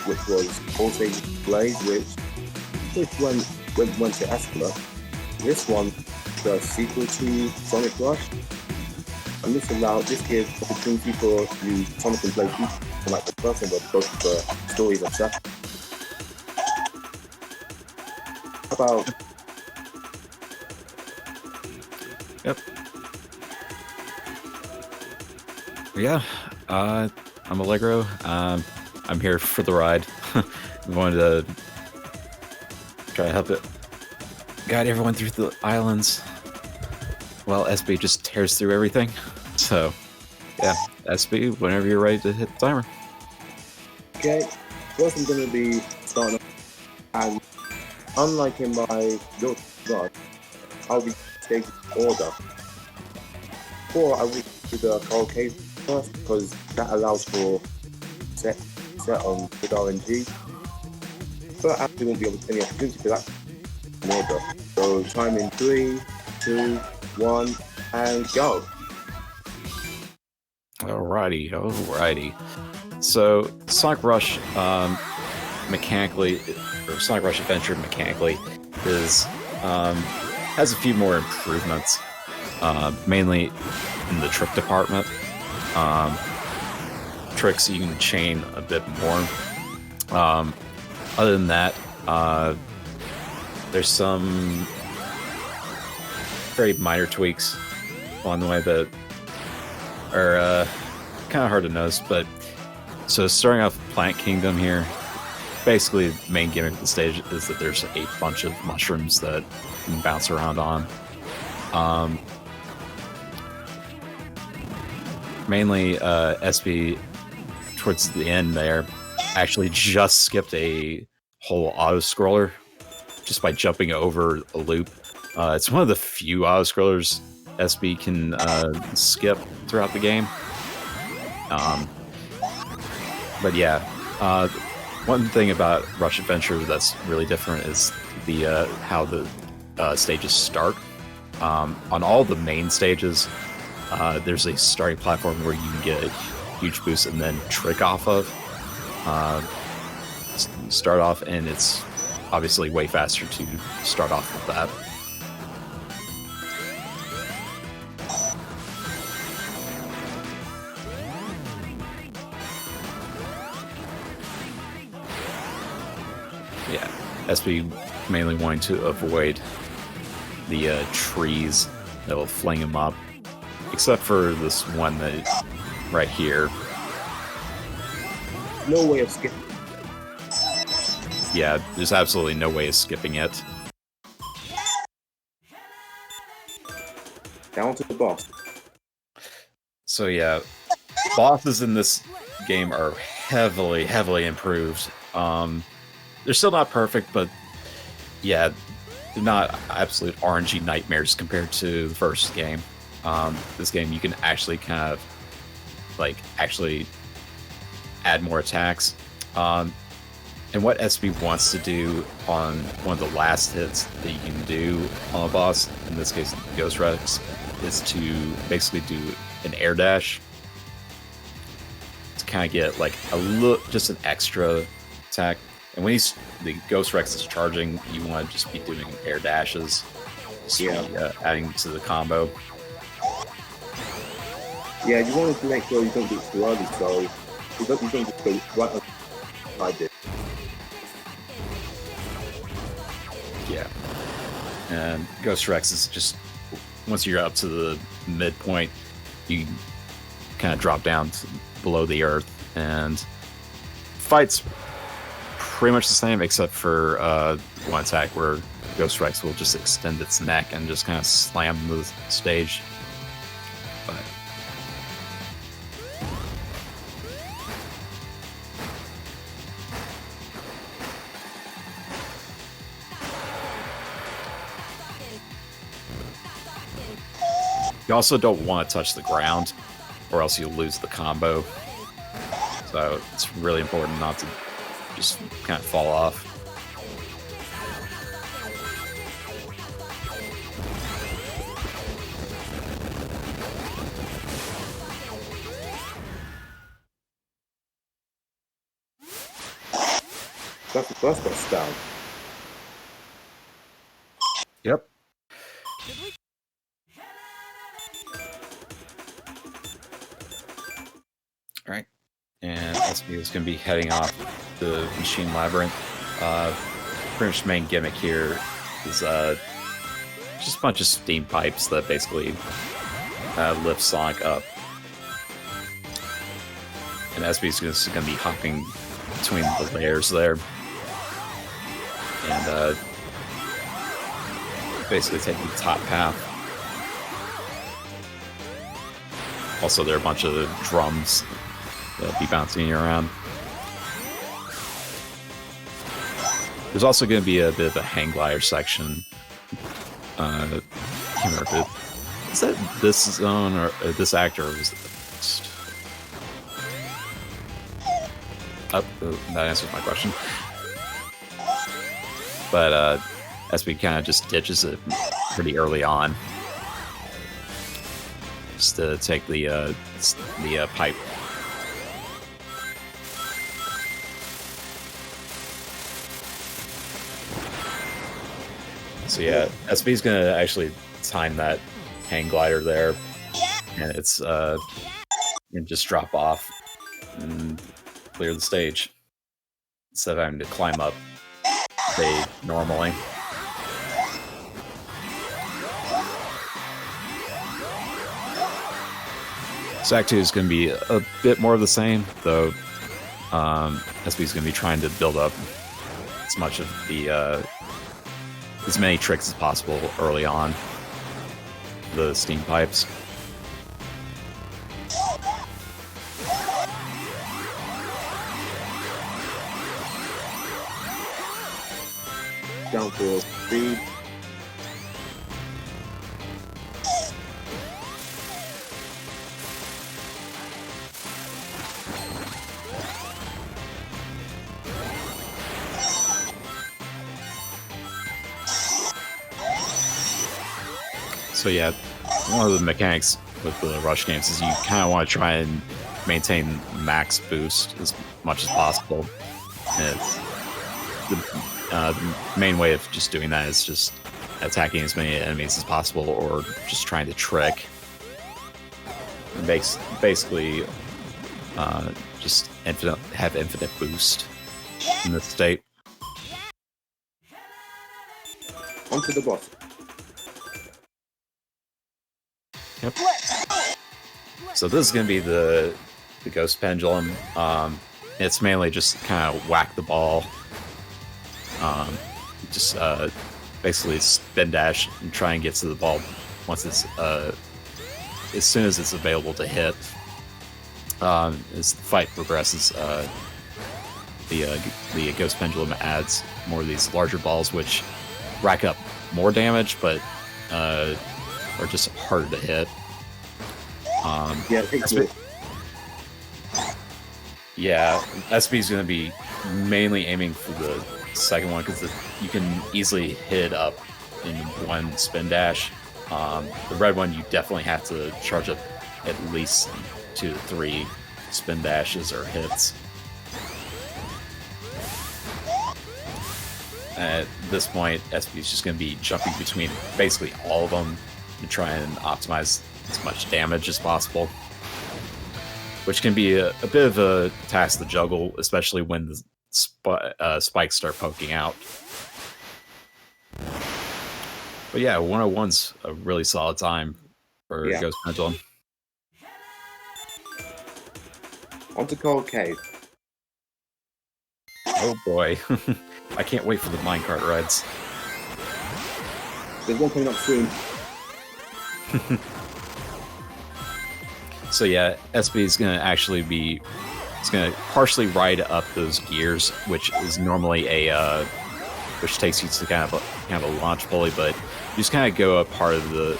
which was also Blaze, which went to Escala. This one, the sequel to Sonic Rush, and this gives opportunity for you Sonic and Blaze from like the first one, where both of the stories are set. About Yep. Yeah, I'm Allegro. I'm here for the ride. I'm going to try to help it guide everyone through the islands while SB just tears through everything. So, yeah, SB, whenever you're ready to hit the timer. okay, first I'm going to be starting off, and unlike in my Build God, I'll be taking order. Before I will do the Coral Cave first, because that allows for set on with RNG. But I actually won't be able to get any opportunity for that in order. So time in 3, 2, 1, and go. Alrighty. So Sonic Rush mechanically, or Sonic Rush Adventure mechanically, is has a few more improvements, mainly in the trick department. Tricks you can chain a bit more. Other than that, there's some very minor tweaks along the way that are kind of hard to notice. But so starting off Plant Kingdom here, basically the main gimmick of the stage is that there's a bunch of mushrooms that you can bounce around on. Mainly SB towards the end there actually just skipped a whole auto-scroller just by jumping over a loop. It's one of the few auto-scrollers SB can skip throughout the game. But yeah, one thing about Rush Adventure that's really different is the how the stages start. On all the main stages, there's a starting platform where you can get a huge boost and then trick off of. Start off, and it's obviously way faster to start off with that. Yeah, SB mainly wanting to avoid the trees that will fling him up, except for this one that right here. No way of skipping. Yeah, there's absolutely no way of skipping it. Down to the boss. So yeah, bosses in this game are heavily improved. They're still not perfect, but yeah, they're not absolute RNG nightmares compared to the first game. This game you can actually kind of actually add more attacks. And what SB wants to do on one of the last hits that you can do on a boss, in this case Ghost Rex, is to basically do an air dash to kind of get like just an extra attack. And when the Ghost Rex is charging, you want to just be doing air dashes, adding to the combo. Yeah, you want to make sure you don't do it too early, so you don't just go right on like this. Yeah. And Ghost Rex is just, once you're up to the midpoint, you kind of drop down below the earth, and fight's pretty much the same, except for one attack where Ghost Rex will just extend its neck and just kind of slam the stage. But you also don't want to touch the ground, or else you'll lose the combo. So it's really important not to just kind of fall off. That's the first boss down. Yep. All right. And SB is going to be heading off the Machine Labyrinth. Pretty much the main gimmick here is just a bunch of steam pipes that basically lift Sonic up. And SB is just going to be hopping between the layers there. And basically taking the top path. Also, there are a bunch of drums that'll be bouncing you around. There's also going to be a bit of a hang glider section. I can't remember if is that this zone or this actor, or was it the next? Oh, that answers my question. But SB kind of just ditches it pretty early on, just to take the pipe. So yeah, SB's gonna actually time that hang glider there, and it's and just drop off and clear the stage instead of having to climb up they normally. So Act 2 is going to be a bit more of the same, though SB is going to be trying to build up as much of the as many tricks as possible early on. The steam pipes. Down for speed. So yeah, one of the mechanics with the Rush games is you kind of want to try and maintain max boost as much as possible. And the main way of just doing that is just attacking as many enemies as possible, or just trying to trick. And basically, just have infinite boost in this state. Onto the boss. Yep. So this is going to be the Ghost Pendulum. It's mainly just kind of whack the ball. Just basically spin dash and try and get to the ball once it's as soon as it's available to hit. As the fight progresses, the Ghost Pendulum adds more of these larger balls, which rack up more damage, but are just harder to hit. Yeah, I think so. Yeah, SB is going to be mainly aiming for the second one because you can easily hit up in one spin dash. The red one, you definitely have to charge up at least 2 to 3 spin dashes or hits. At this point, SB is just going to be jumping between basically all of them to try and optimize as much damage as possible, which can be a bit of a task to juggle, especially when the spikes start poking out. But yeah, 101's a really solid time for Ghost Pendulum. Onto Cold Cave. Oh boy. I can't wait for the minecart rides. There's one coming up soon. So yeah, SB is going to actually be... It's going to partially ride up those gears, which is normally a... which takes you to kind of a launch pulley, but you just kind of go up part of the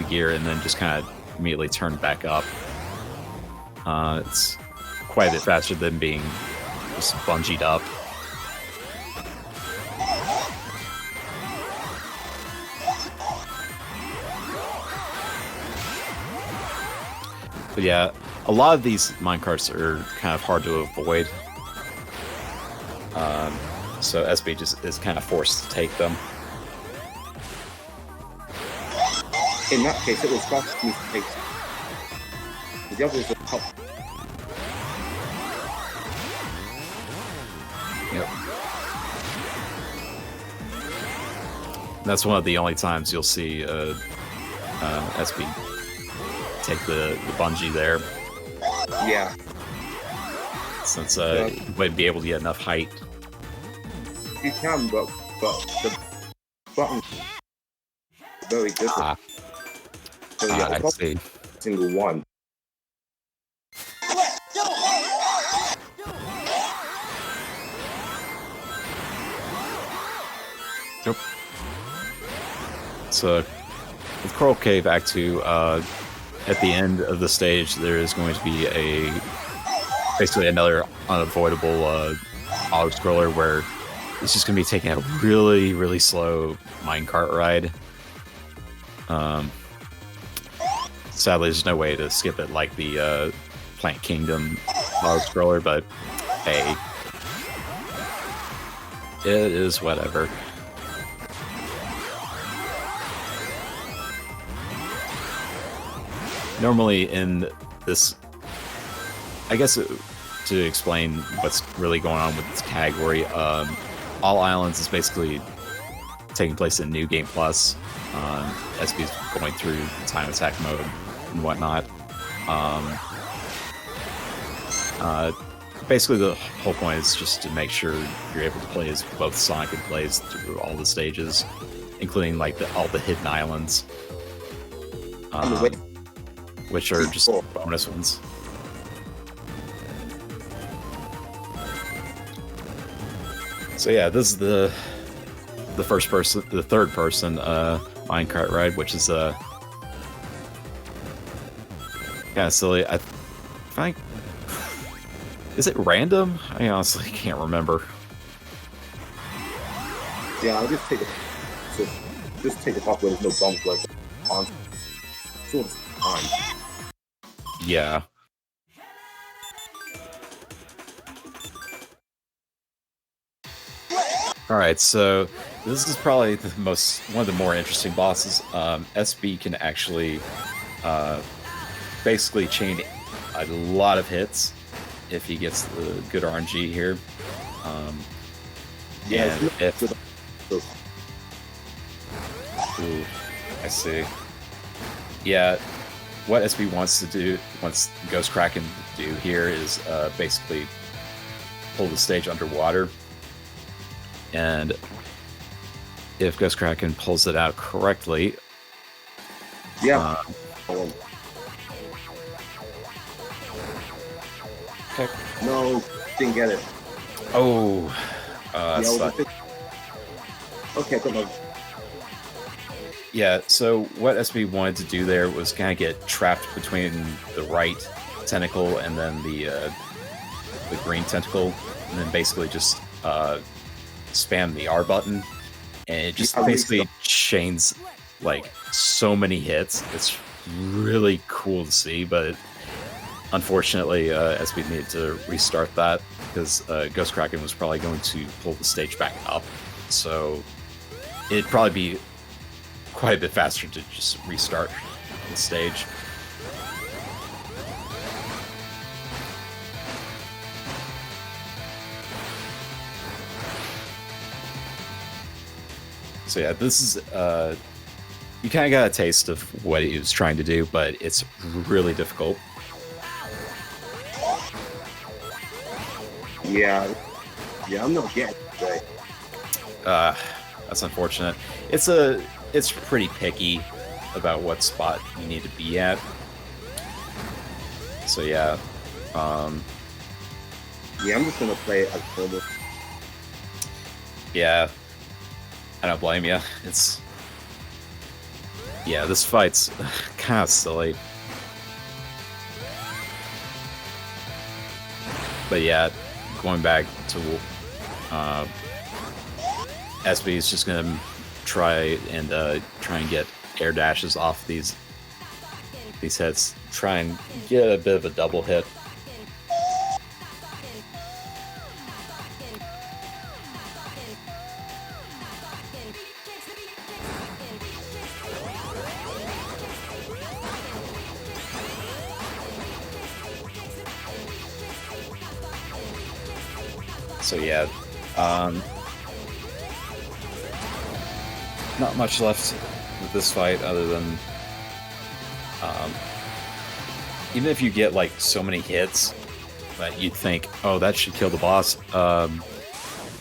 gear and then just kind of immediately turn back up. It's quite a bit faster than being just bungeed up. But yeah, a lot of these minecarts are kind of hard to avoid. So SB just is kind of forced to take them. In that case, it was faster for me to take. The other is a top. Yep. That's one of the only times you'll see SB take the bungee there. Yeah. Since you might be able to get enough height. You can, but the button is very different. So yeah, I see. Single one. Yep. So with Coral Cave Act 2, at the end of the stage, there is going to be basically another unavoidable auto-scroller where it's just going to be taking a really, really slow minecart ride. Sadly, there's no way to skip it like the Plant Kingdom auto-scroller, but hey, it is whatever. Normally in this, I guess to explain what's really going on with this category, All Islands is basically taking place in New Game Plus. SB's going through time attack mode and whatnot. Basically, the whole point is just to make sure you're able to play as both Sonic and Blaze through all the stages, including like all the hidden islands, which are just bonus ones. So yeah, this is the third person minecart ride, which is kind of silly. I think, is it random? I honestly can't remember. Yeah, I'll just take it. So just take it off where there's no bumps like on. So it's fine. Yeah. All right, so this is probably one of the more interesting bosses. SB can actually basically chain a lot of hits if he gets the good RNG here. Ooh, I see. Yeah, what SB wants Ghost Kraken to do here is basically pull the stage underwater. And if Ghost Kraken pulls it out correctly... Yeah. Okay. No, didn't get it. Oh. Okay, come on. Yeah, so what SB wanted to do there was kind of get trapped between the right tentacle and then the green tentacle, and then basically just spam the R button, and it just basically chains like so many hits. It's really cool to see, but unfortunately SB needed to restart that because Ghost Kraken was probably going to pull the stage back up, so it'd probably be quite a bit faster to just restart the stage. So yeah, this is you kind of got a taste of what he was trying to do, but it's really difficult. Yeah, I'm not getting it right. That's unfortunate. It's pretty picky about what spot you need to be at. So yeah. Yeah, I'm just gonna play it as normal. Yeah. I don't blame you. Yeah, this fight's kind of silly. But yeah, going back to SB is just gonna try and get air dashes off these hits. Try and get a bit of a double hit. So yeah, not much left with this fight other than even if you get like so many hits that you'd think, oh, that should kill the boss.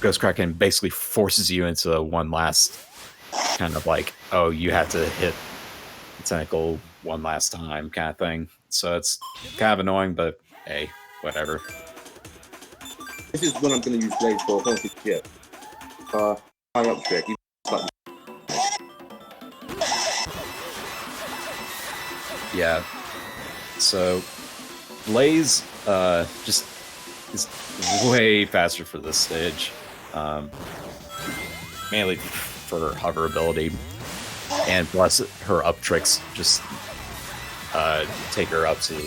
Ghost Kraken basically forces you into one last kind of like, oh, you have to hit the tentacle one last time kind of thing. So it's kind of annoying, but hey, whatever. This is when I'm going to use Blade for haunted ship. High up trick. Yeah. So Blaze just is way faster for this stage. Mainly for hover ability. And plus her up tricks just take her up to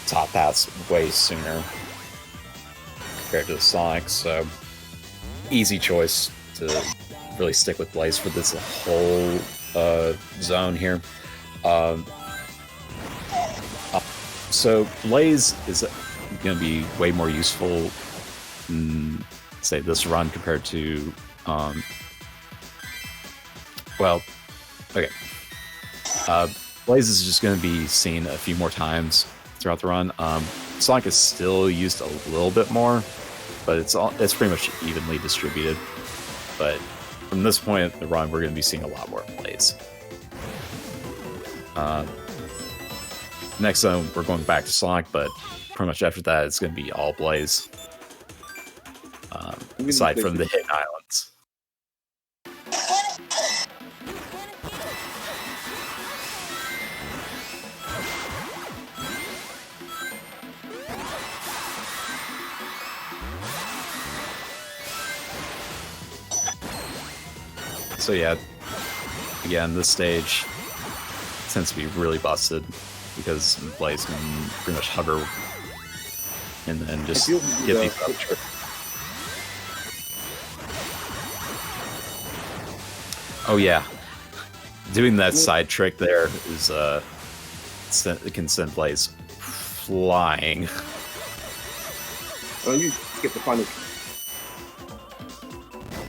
top paths way sooner compared to the Sonic, so easy choice to really stick with Blaze for this whole zone here. So Blaze is going to be way more useful in, say, this run compared to well, okay. Blaze is just going to be seen a few more times throughout the run. Sonic is still used a little bit more, but it's pretty much evenly distributed. But from this point in the run, we're going to be seeing a lot more Blaze. Next zone, we're going back to Sonic, but pretty much after that, it's going to be all Blaze. Aside from the hidden islands. So yeah, again, this stage tends to be really busted because Blaze can pretty much hover and then just get these up tricks. Oh yeah, doing that side trick there is it can send Blaze flying. You skip the final.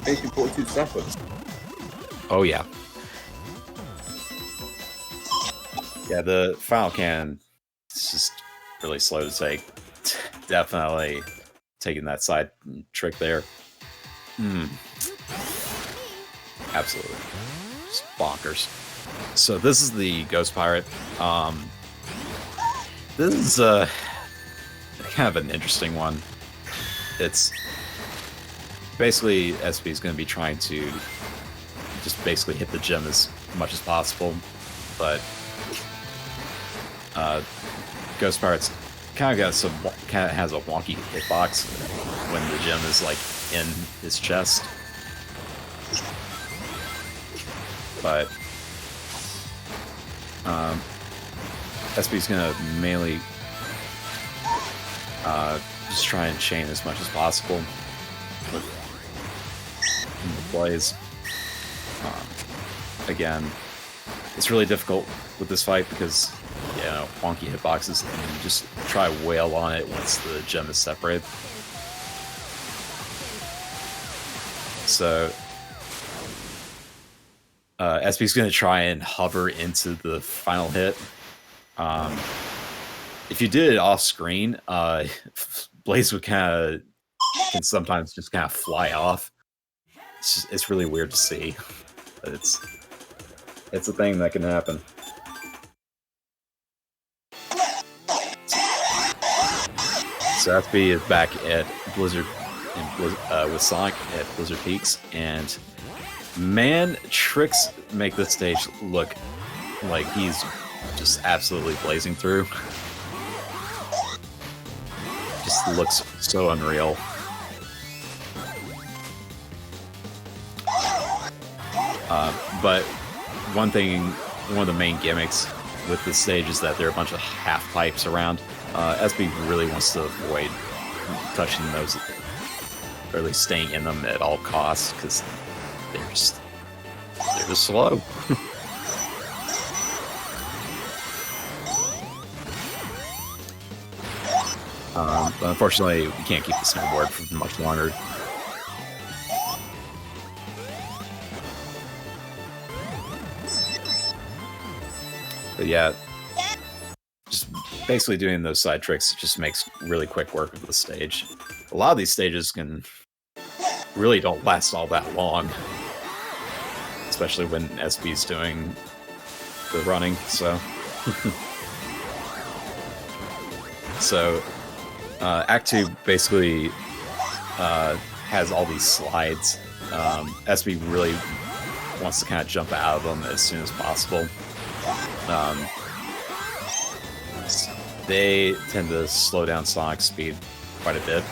42 seconds. Oh yeah. Yeah, the final can is just really slow to take. Definitely taking that side trick there. Absolutely. Just bonkers. So this is the Ghost Pirate. This is kind of an interesting one. It's basically SB is going to be trying to just basically hit the gem as much as possible, but Ghost Pirate's kind of has a wonky hitbox when the gem is like in his chest. But SB's gonna mainly just try and chain as much as possible with Blaze. Again, it's really difficult with this fight because, you know, wonky hitboxes, and you just try wail on it once the gem is separated. So SB's going to try and hover into the final hit. If you did it off screen, Blaze would can sometimes just kind of fly off. It's really weird to see, but it's a thing that can happen. So SB is back at Blizzard with Sonic at Blizzard Peaks, and man, tricks make this stage look like he's just absolutely blazing through. Just looks so unreal. But one of the main gimmicks with this stage is that there are a bunch of half pipes around. SB really wants to avoid touching those, or at least staying in them at all costs, because they're just slow. But unfortunately, we can't keep the snowboard for much longer. But yeah, just basically doing those side tricks just makes really quick work of the stage. A lot of these stages really don't last all that long, especially when SB's doing the running. So, Act 2 basically has all these slides. SB really wants to kind of jump out of them as soon as possible. They tend to slow down Sonic's speed quite a bit.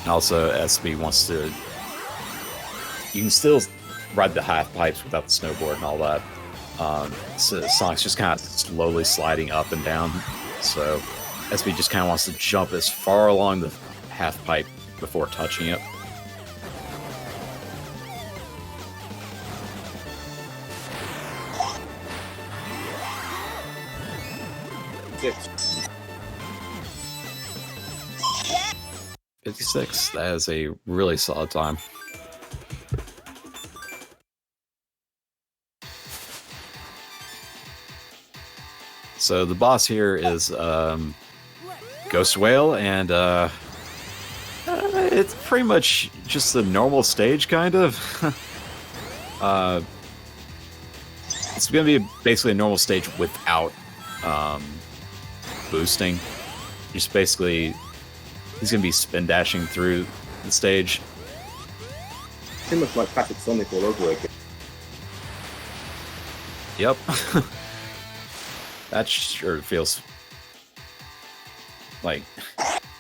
Also, SB wants to... You can still ride the half pipes without the snowboard and all that. So Sonic's just kind of slowly sliding up and down. So SB just kind of wants to jump as far along the half pipe before touching it. Six. 56. That is a really solid time. So the boss here is Ghost Whale, and it's pretty much just a normal stage, kind of. It's going to be basically a normal stage without boosting. Just basically, he's going to be spin dashing through the stage. Pretty much like classic Sonic all over again. Yep. That sure feels like...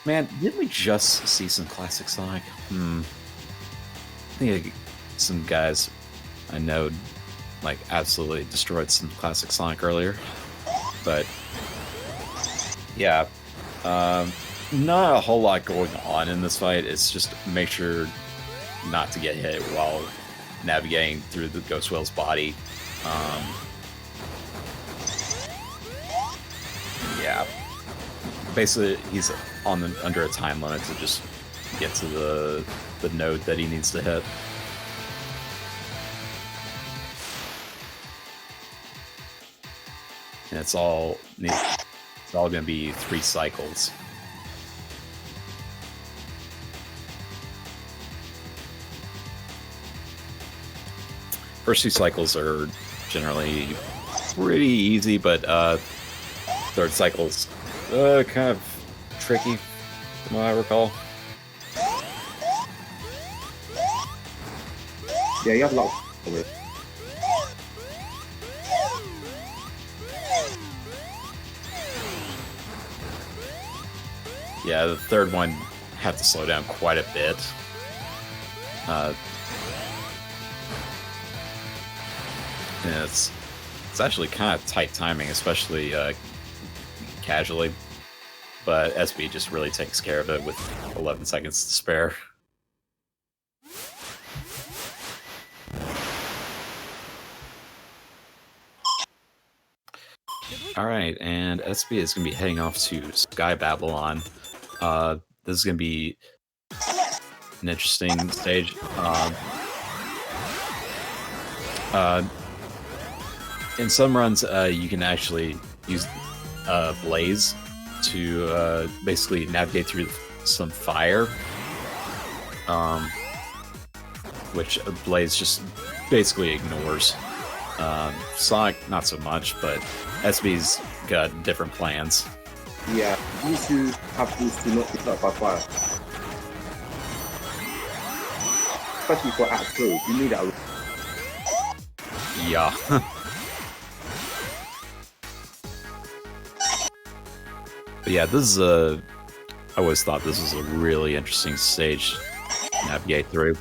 Man, didn't we just see some classic Sonic? I think some guys I know like absolutely destroyed some classic Sonic earlier. But yeah, not a whole lot going on in this fight. It's just make sure not to get hit while navigating through the Ghost Whale's body. Yeah, basically he's under a time limit to just get to the node that he needs to hit. And it's all going to be 3 cycles. First 2 cycles are generally pretty easy, but third cycle's kind of tricky, from what I recall. Yeah, you have a lot of it. Yeah, the third one have to slow down quite a bit. And it's actually kind of tight timing, especially casually. But SB just really takes care of it with 11 seconds to spare. Alright, and SB is going to be heading off to Sky Babylon. This is going to be an interesting stage. In some runs, you can actually use Blaze to basically navigate through some fire, which Blaze just basically ignores. Sonic, not so much, but SB's got different plans. Yeah, you need to have boost to not get hit by fire. Especially for Act 2, you need that. Yeah. But yeah, this is I always thought this was a really interesting stage to navigate through.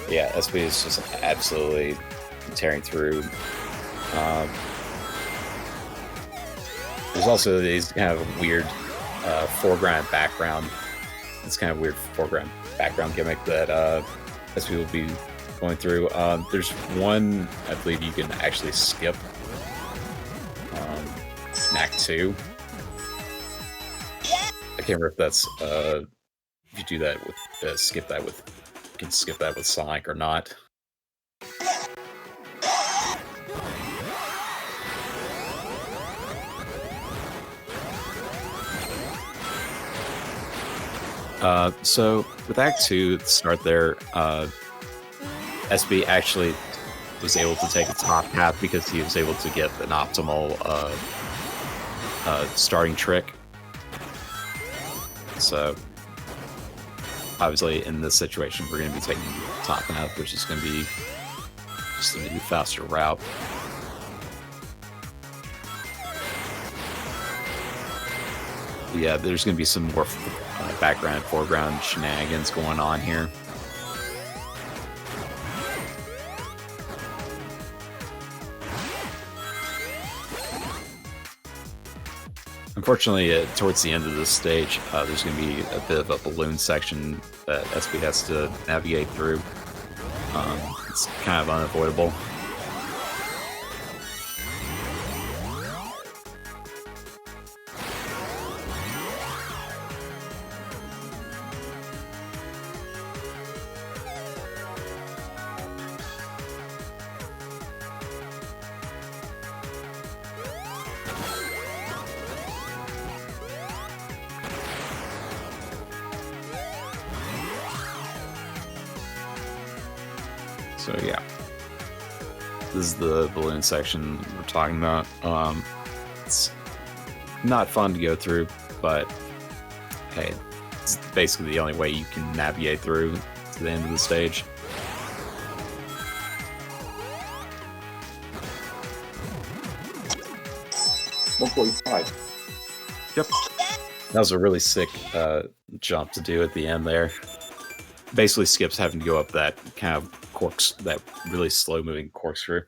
Yeah, SB is just absolutely tearing through. There's also these kind of weird foreground and background. It's kind of weird foreground background gimmick that SP will be going through. There's one I believe you can actually skip in Act 2. I can't remember if that's if you do that with skip that with you can skip that with Sonic or not. So with Act 2, to start there, SB actually was able to take a top path because he was able to get an optimal starting trick. So obviously in this situation, we're going to be taking the top path, which is going to be just a faster route. Yeah, there's going to be some more background and foreground shenanigans going on here. Unfortunately, towards the end of this stage, there's going to be a bit of a balloon section that SB has to navigate through. It's kind of unavoidable. So yeah, this is the balloon section we're talking about. It's not fun to go through, but hey, it's basically the only way you can navigate through to the end of the stage. Yep, that was a really sick jump to do at the end there. Basically skips having to go up that kind of that really slow moving corkscrew.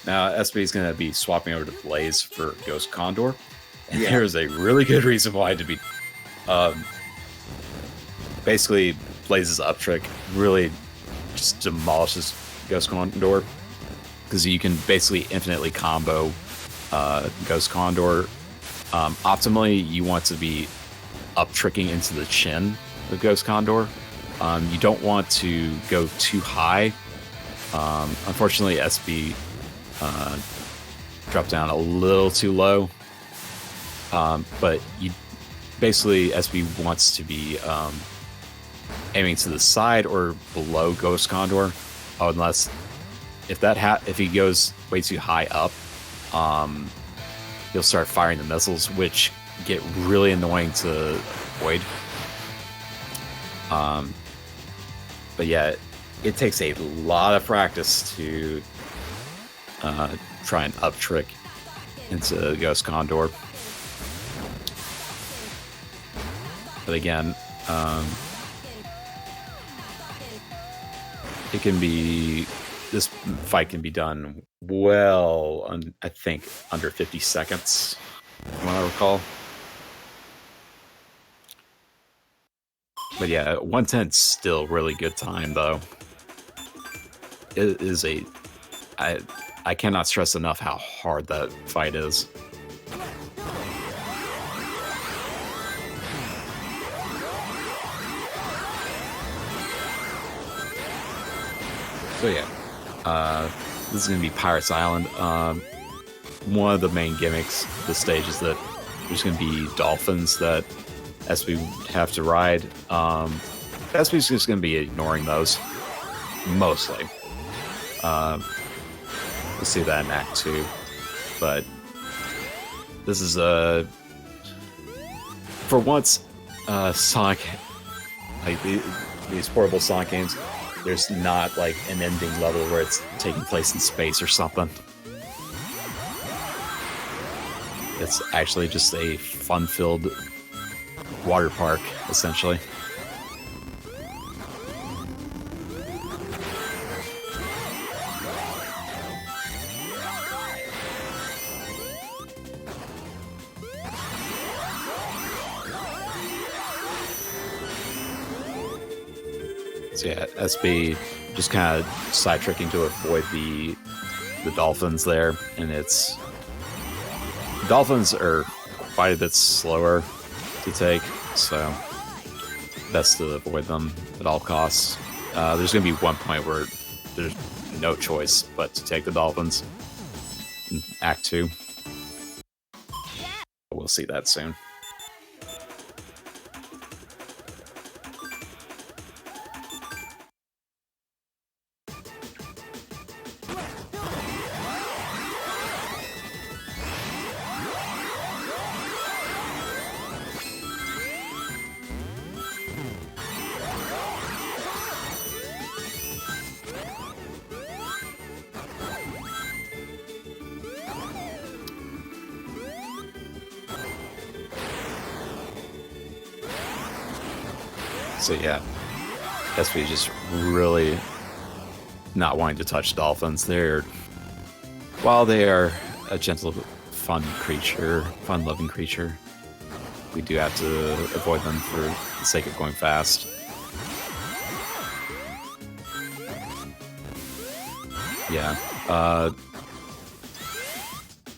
Now SB is going to be swapping over to Blaze for Ghost Condor, and there's a really good reason why to be. Basically, Blaze's up trick really just demolishes Ghost Condor because you can basically infinitely combo Ghost Condor. Optimally, you want to be up tricking into the chin of Ghost Condor. You don't want to go too high. Unfortunately, SB dropped down a little too low. But you basically, SB wants to be aiming to the side or below Ghost Condor, unless if he goes way too high up, he'll start firing the missiles, which get really annoying to avoid. But yeah, it takes a lot of practice to try and up trick into Ghost Condor. But again, this fight can be done well, I think, under 50 seconds, from what I recall. But yeah, 110's still really good time, though. It is I cannot stress enough how hard that fight is. So yeah, this is going to be Pirates Island. One of the main gimmicks of the stage is that there's going to be dolphins that SB have to ride. SB's just going to be ignoring those, mostly. We'll see that in Act 2. But this is for once, Sonic, like these portable Sonic games, there's not like an ending level where it's taking place in space or something. It's actually just a fun-filled water park, essentially. So yeah, SB just kind of side-tricking to avoid the dolphins there, and the dolphins are quite a bit slower to take, so best to avoid them at all costs. There's going to be one point where there's no choice but to take the dolphins in Act 2. We'll see that soon. So yeah, SB just really not wanting to touch dolphins. While they are a gentle, fun-loving creature, we do have to avoid them for the sake of going fast. Yeah.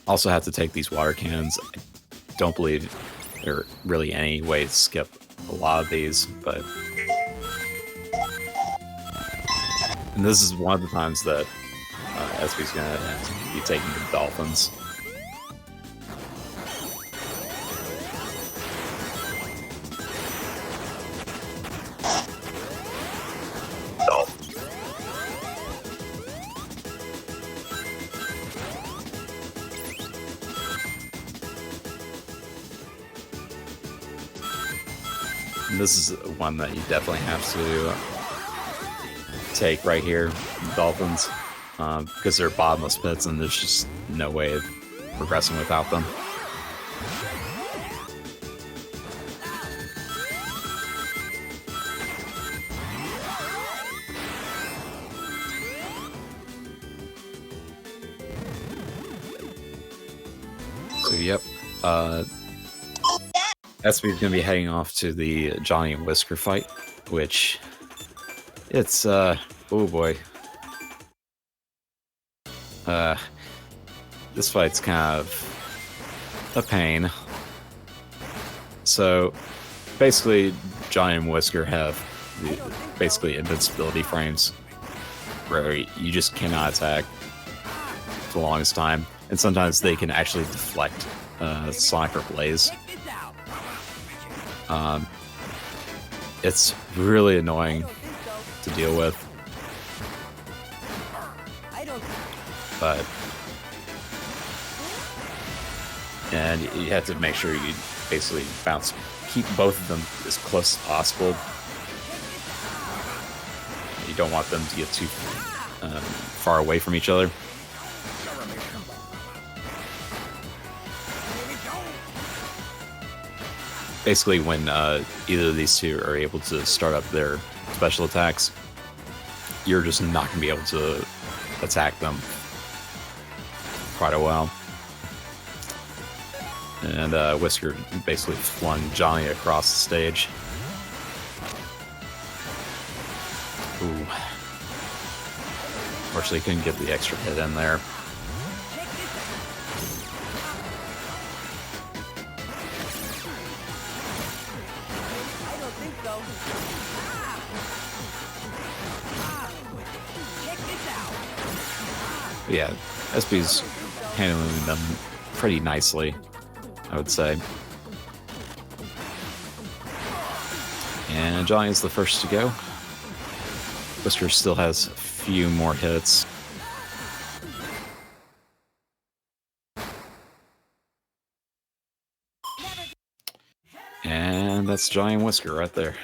Also have to take these water cannons. I don't believe there are really any way to skip a lot of these, but... And this is one of the times that SB's gonna have to be taking the dolphins. And this is one that you definitely have to take right here, dolphins, because they're bottomless pits and there's just no way of progressing without them. So yep, SB is going to be heading off to the Johnny and Whisker fight, which it's, oh boy. This fight's kind of a pain. So, basically, Johnny and Whisker have basically invincibility frames where you just cannot attack for the longest time. And sometimes they can actually deflect Sonic or Blaze. It's really annoying to deal with, and you have to make sure you basically keep both of them as close as possible. You don't want them to get too far away from each other. Basically, when either of these two are able to start up their special attacks, you're just not going to be able to attack them quite a while. And Whisker basically flung Johnny across the stage. Ooh. Unfortunately, couldn't get the extra hit in there. Yeah, SB's handling them pretty nicely, I would say. And Johnny is the first to go. Whisker still has a few more hits. And that's Johnny and Whisker right there.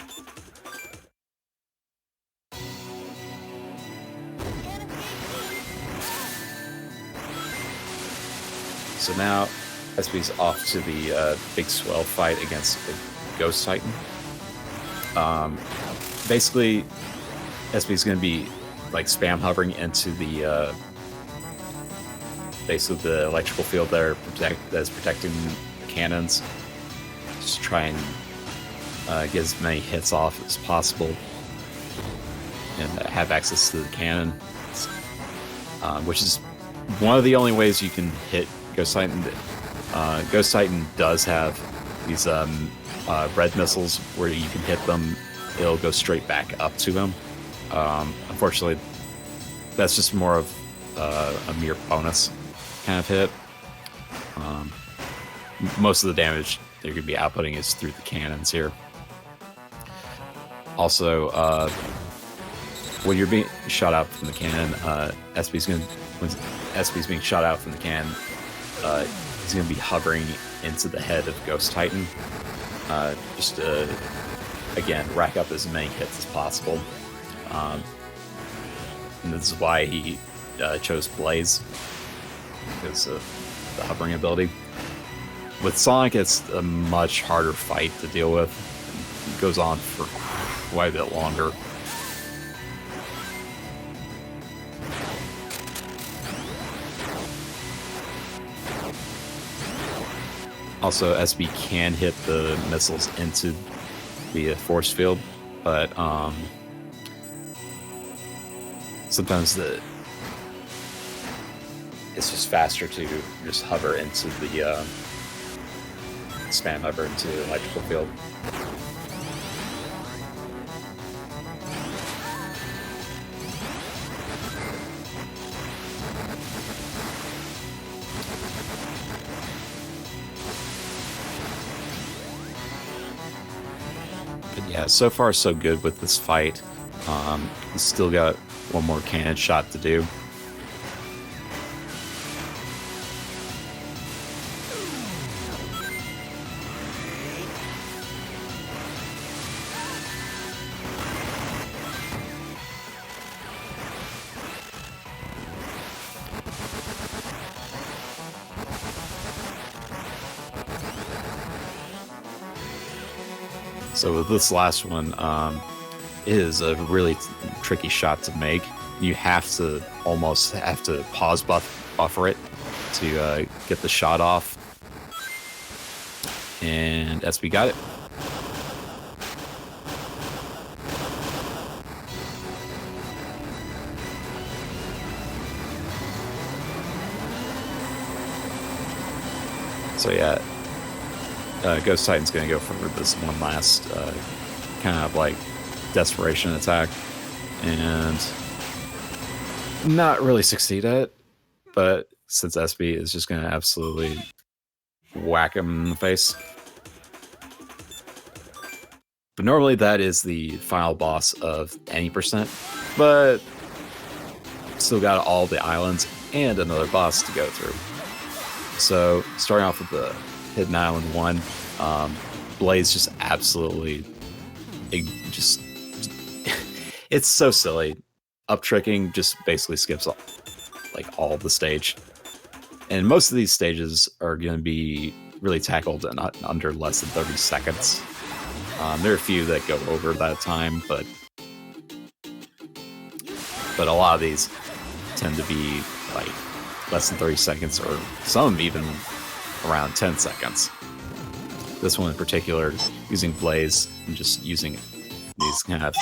So now, SB's off to the big swell fight against the Ghost Titan. Basically, SB's going to be like spam hovering into the base of the electrical field there that's protecting the cannons. Just try and get as many hits off as possible. and have access to the cannon, which is one of the only ways you can hit Ghost Titan. Ghost Titan does have these red missiles where you can hit them, it'll go straight back up to him. Unfortunately, that's just more of a mere bonus kind of hit. Most of the damage they're going to be outputting is through the cannons here. Also, when you're being shot out from the cannon, when SB's being shot out from the cannon, he's going to be hovering into the head of Ghost Titan, just to, again, rack up as many hits as possible. And this is why he chose Blaze, because of the hovering ability. With Sonic, it's a much harder fight to deal with. It goes on for quite a bit longer. Also, SB can hit the missiles into the force field, but sometimes it's just faster to just hover into the spam hover into the electrical field. But yeah, so far so good with this fight. Still got one more cannon shot to do. So with this last one, it is a really tricky shot to make. You almost have to pause buffer it to get the shot off. And SB got it. So yeah. Ghost Titan's going to go for this one last kind of like desperation attack, and not really succeed at it, but since SB is just going to absolutely whack him in the face. But normally that is the final boss of any percent, but still got all the islands and another boss to go through. So starting off with the Hidden Island 1, Blaze just absolutely, it's so silly. Up tricking just basically skips all of the stage. And most of these stages are going to be really tackled in under less than 30 seconds. There are a few that go over that time, but a lot of these tend to be like less than 30 seconds, or some even around 10 seconds. This one in particular, using Blaze and just using these kind of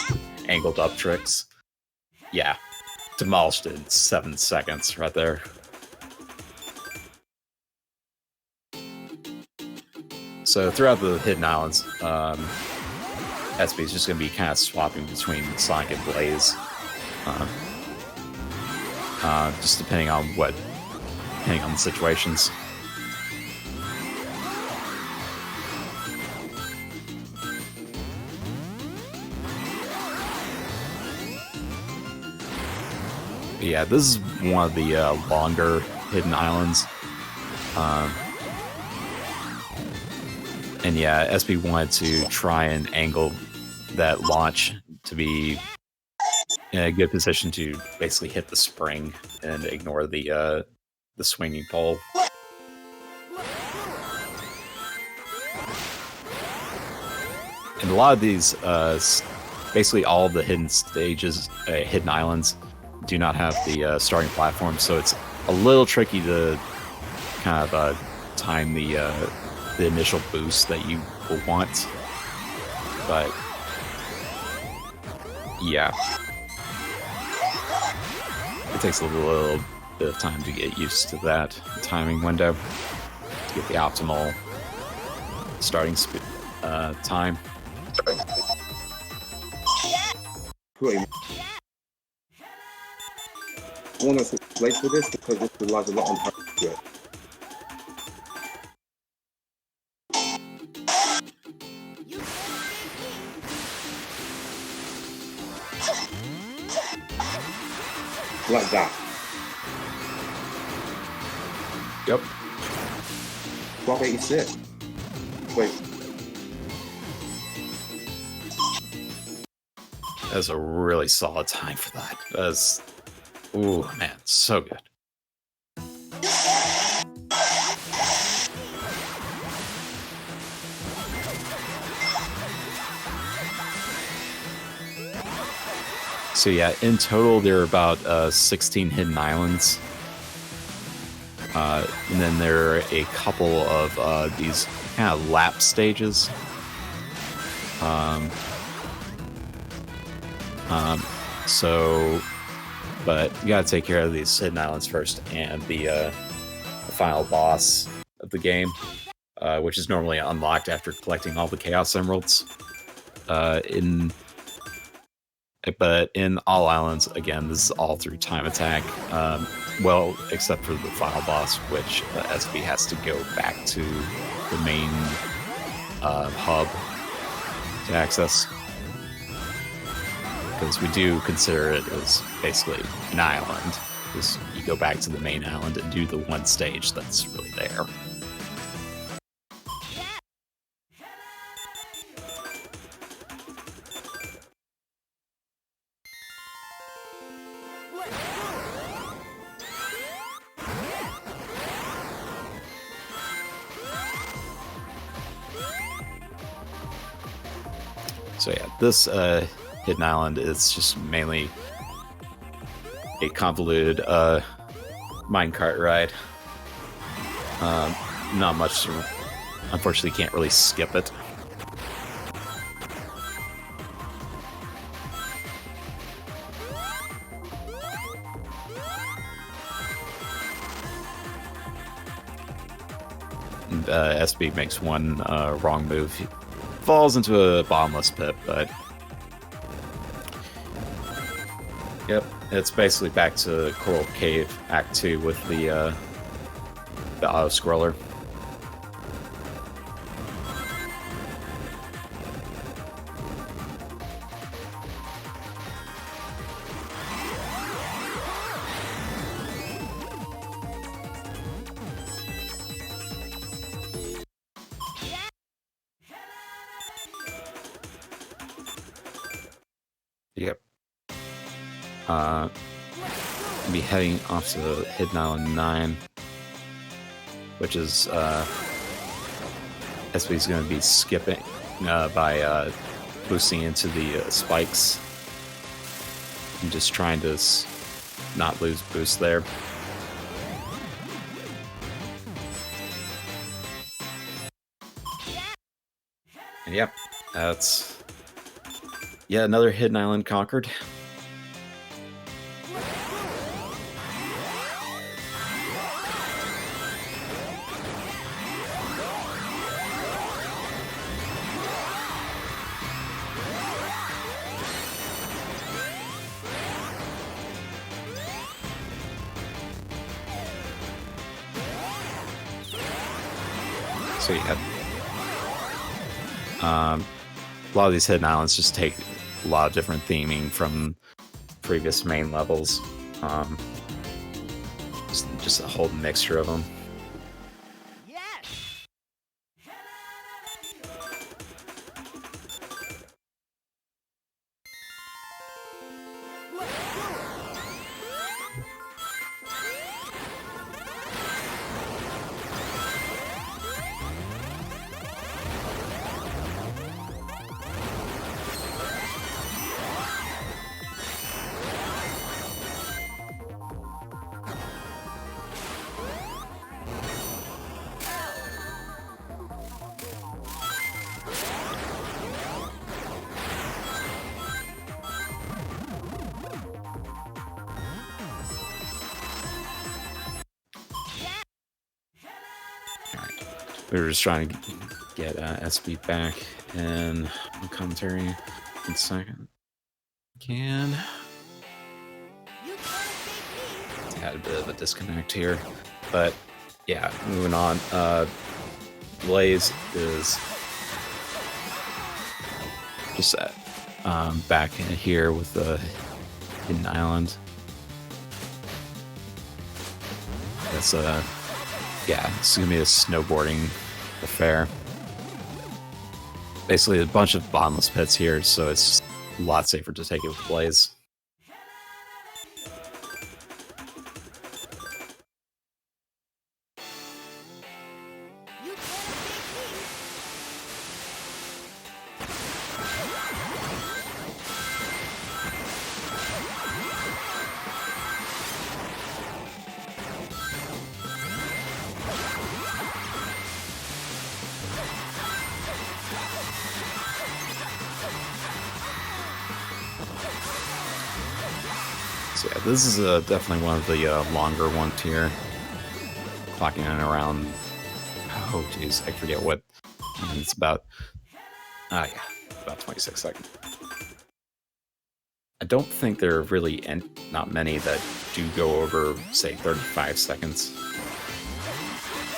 angled up tricks. Yeah, demolished it in 7 seconds right there. So throughout the Hidden Islands, SB is just going to be kind of swapping between Sonic and Blaze. Just depending on the situations. But yeah, this is one of the longer hidden islands. And yeah, SB wanted to try and angle that launch to be in a good position to basically hit the spring and ignore the swinging pole. And a lot of these, basically all of the hidden stages, hidden islands, do not have the starting platform, so it's a little tricky to kind of time the initial boost that you will want. But yeah, it takes a little bit of time to get used to that timing window to get the optimal starting time. Pretty much. I want to wait for this because this relies a lot on time to it. Like that. Yep. 1286. Wait. That's a really solid time for that. That's, ooh, man, so good. So yeah, in total there are about 16 hidden islands. And then there are a couple of these kind of lap stages. But you gotta take care of these hidden islands first, and the final boss of the game, which is normally unlocked after collecting all the Chaos Emeralds. But in all islands, again, this is all through time attack. Well, except for the final boss, which SB has to go back to the main hub to access. Because we do consider it as basically an island. Because you go back to the main island and do the one stage that's really there. So yeah, this hidden island is just mainly a convoluted minecart ride. Not much, unfortunately can't really skip it. And, SB makes one wrong move. He falls into a bottomless pit, but yep, it's basically back to Coral Cave Act 2 with the auto-scroller. Yep. Be heading off to Hidden Island 9, which is SB's going to be skipping by boosting into the spikes and just trying to not lose boost there. And yep, that's another hidden island conquered. So yeah, a lot of these hidden islands just take a lot of different theming from previous main levels. Just a whole mixture of them. We were just trying to get SB back in commentary in a second. Had a bit of a disconnect here, but yeah, moving on. Blaze is just back in here with the Hidden Island. That's yeah, it's gonna be a snowboarding affair. Basically, a bunch of bottomless pits here, so it's a lot safer to take it with Blaze. So yeah, this is definitely one of the longer ones here. Clocking in around, oh geez, I forget what. It's about, yeah, about 26 seconds. I don't think there are really not many that do go over, say, 35 seconds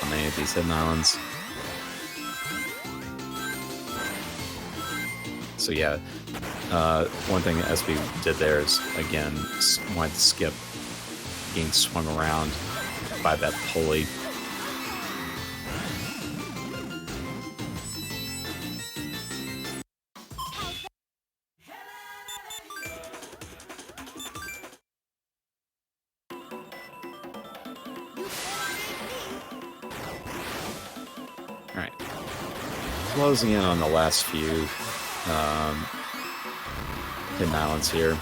on any of these hidden islands. So yeah, one thing that SB did there is, again, wanted to skip being swung around by that pulley. Alright, closing in on the last few hidden islands here.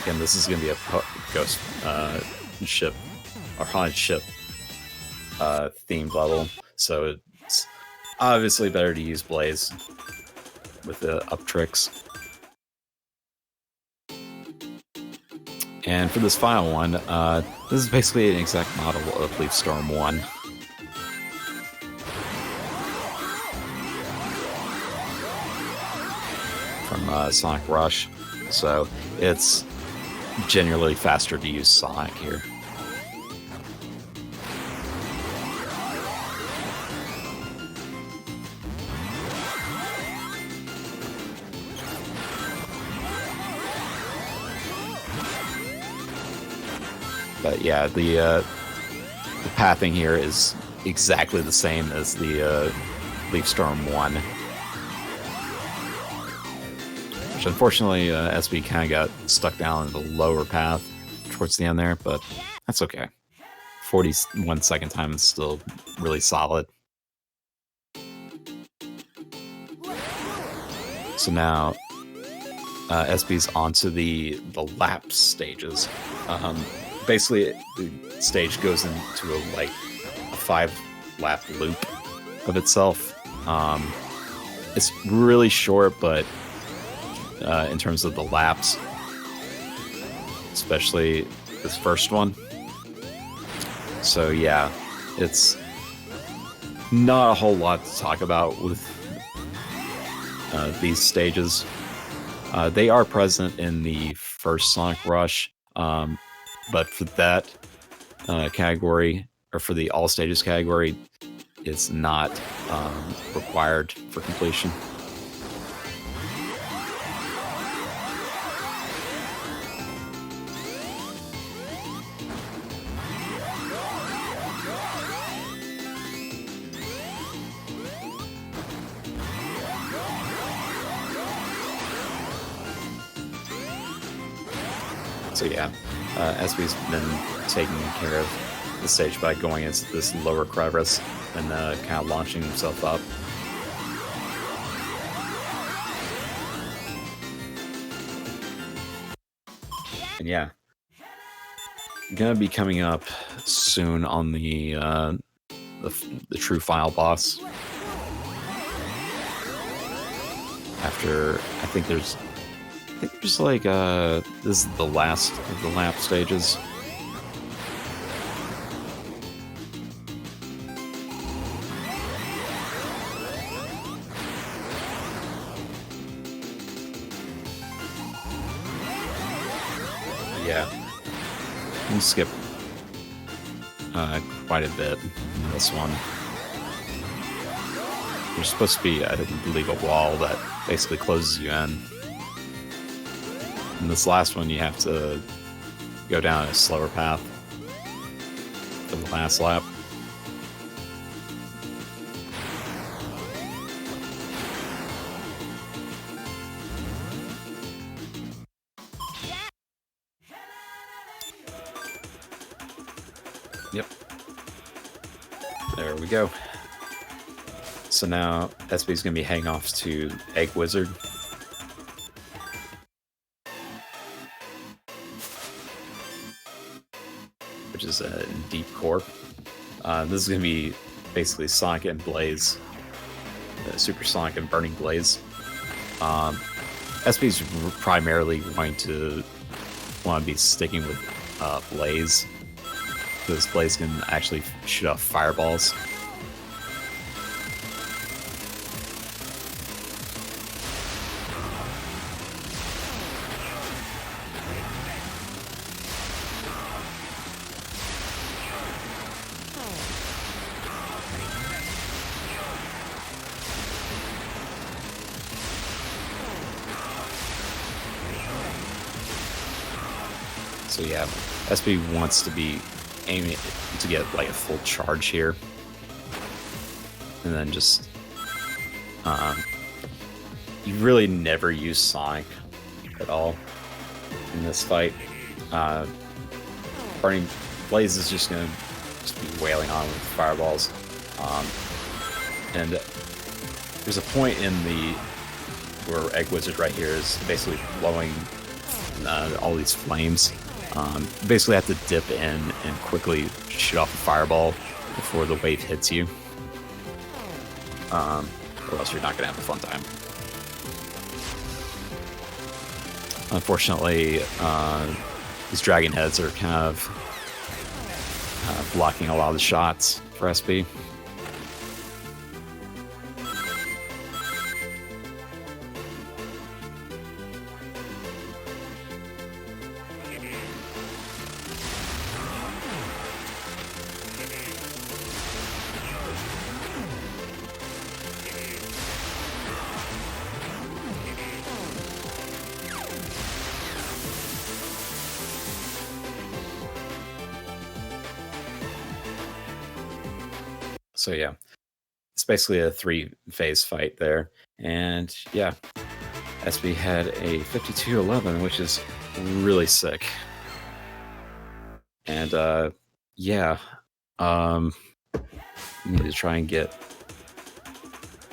Again, this is going to be a ghost ship or haunted ship themed level, so it's obviously better to use Blaze with the up tricks. And for this final one, this is basically an exact model of Leaf Storm 1. From Sonic Rush, so it's generally faster to use Sonic here. But yeah, the pathing here is exactly the same as the Leaf Storm 1. Which unfortunately, SB kind of got stuck down in the lower path towards the end there, but that's okay. 41 second time is still really solid. So now, SB's onto the lap stages. Basically, the stage goes into a 5-lap loop of itself. It's really short, but in terms of the laps, especially this first one. So yeah, it's not a whole lot to talk about with these stages. They are present in the first Sonic Rush, but for that category, or for the all stages category, it's not required for completion. So yeah, SB's been taking care of the stage by going into this lower crevice and kind of launching himself up. And yeah, gonna be coming up soon on the true final boss. After, I think there's like this is the last of the lap stages. yeah. You skip quite a bit in this one. There's supposed to be, I believe, a wall that basically closes you in. In this last one, you have to go down a slower path for the last lap. Yep. There we go. So now SB is going to be heading off to Egg Wizard. Which is a deep core. This is going to be basically Sonic and Blaze. Super Sonic and Burning Blaze. SB is primarily going to want to be sticking with Blaze. Because Blaze can actually shoot off fireballs. So yeah, SB wants to be aiming to get like a full charge here, and then just you really never use Sonic at all in this fight. Burning Blaze is just gonna be wailing on with fireballs, and there's a point in the where Egg Wizard right here is basically blowing all these flames. Basically have to dip in and quickly shoot off a fireball before the wave hits you. Or else you're not going to have a fun time. Unfortunately, these dragon heads are kind of blocking a lot of the shots for SB. So yeah, it's basically a 3-phase fight there. And yeah, SB had a 52-11, which is really sick. And yeah, I need to try and get